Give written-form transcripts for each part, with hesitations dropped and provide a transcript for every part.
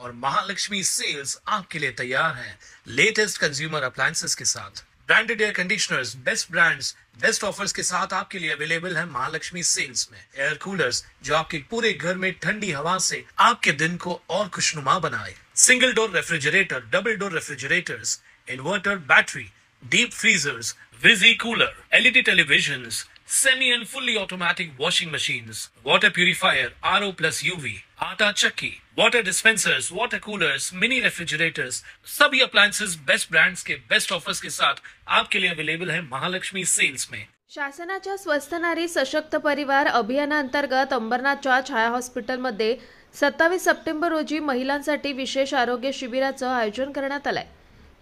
और महालक्ष्मी सेल्स आपके लिए तैयार है लेटेस्ट कंज्यूमर अप्लायंसेस के साथ। Branded air conditioners, best brands, best offers के साथ आपके लिए अवेलेबल है महालक्ष्मी सेल्स में। एयर कूलर्स जो आपके पूरे घर में ठंडी हवा से आपके दिन को और खुशनुमा बनाए। Single door refrigerator, double door refrigerators, inverter battery, deep freezers, विजी cooler, LED televisions, semi and fully automatic washing machines, water purifier, RO plus UV, आटा चक्की, water dispensers, water coolers, mini refrigerators, सभी appliances बेस्ट ब्रांड्स के best offers के साथ आपके लिए available है Mahalakshmi sales में। शासनाच्या स्वस्थ नारी सशक्त परिवार अभियानांतर्गत अंबरनाथच्या छाया हॉस्पिटलमध्ये 27 सप्टेंबर रोजी महिलांसाठी विशेष आरोग्य शिबिराचं आयोजन करण्यात आलंय।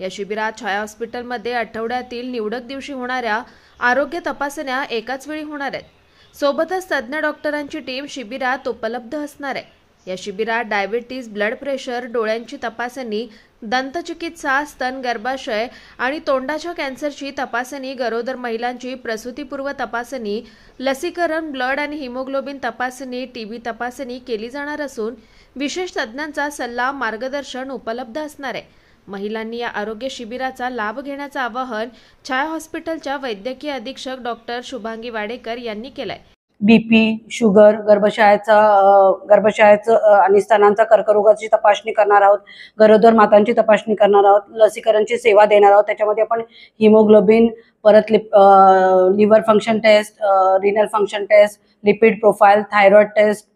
या शिबिरात छाया हॉस्पिटलमध्ये आठवड्यातील निवडक दिवशी होणाऱ्या आरोग्य तपासण्या एकाच वेळी होणार आहेत। सोबतच तज्ञ डॉक्टरांची टीम शिबिरात उपलब्ध असणार आहे। या शिबिरात डायबिटीज, ब्लड प्रेशर, डोळ्यांची तपासणी, दंतचिकित्सा, स्तन गर्भाशय आणि तोंडाच्या कॅन्सरची तपासणी, गरोदर महिलांची प्रसूतीपूर्व तपासणी, लसीकरण, ब्लड आणि हिमोग्लोबिन तपासणी, टीबी तपासणी केली जाणार असून विशेष तज्ञांचा सल्ला, मार्गदर्शन उपलब्ध असणार आहे। महिलांनी या आरोग्य शिबिराचा लाभ घेण्याचं आवाहन छाया हॉस्पिटलच्या वैद्यकीय अधीक्षक डॉक्टर शुभांगी वाडेकर यांनी केलंय। बीपी, शुगर, गर्भाशयाचं आणि स्तनांचा कर्करोगाची तपासणी करणार आहोत, गरोदर मातांची तपासणी करणार आहोत, लसीकरणची सेवा देणार आहोत। त्याच्यामध्ये आपण हिमोग्लोबिन, परत liver function test, renal function test, lipid profile, thyroid test,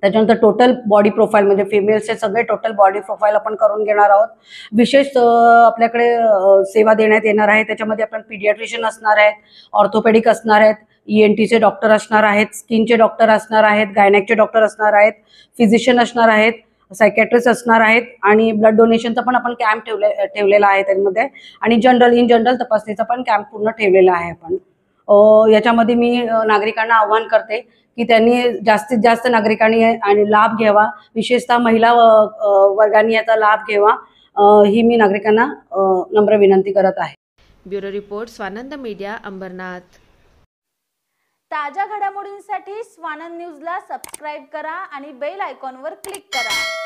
त्याच्यानंतर टोटल बॉडी प्रोफाइल म्हणजे फिमेल्सचे सगळे टोटल बॉडी प्रोफाइल आपण करून घेणार आहोत। विशेष आपल्याकडे सेवा देण्यात येणार आहे। त्याच्यामध्ये आपण पीडियाट्रिशियन असणार आहेत, ऑर्थोपेडिक असणार आहेत, ईएनटीचे डॉक्टर असणार आहेत, स्किनचे डॉक्टर असणार आहेत, गायनेकचे डॉक्टर असणार आहेत, फिजिशियन असणार आहेत, सायकॅट्रिस्ट असणार आहेत आणि ब्लड डोनेशनचा पण आपण कॅम्प ठेवलेला आहे त्यामध्ये आणि इन जनरल तपासणीचा पण कॅम्प पूर्ण ठेवलेला आहे आपण। याच्यामध्ये मी नागरिकांना आवाहन करते की त्यांनी जास्तीत जास्त नागरिकांनी आणि लाभ घ्यावा, विशेषतः महिला वर्गाने याचा लाभ घ्यावा ही मी नागरिकांना नम्र विनंती करत आहे। Bureau report, Swanand media, Ambernath. ताज्या घडामोडींसाठी स्वानंद न्यूजला सबस्क्राइब करा आणि बेल आयकॉनवर क्लिक करा।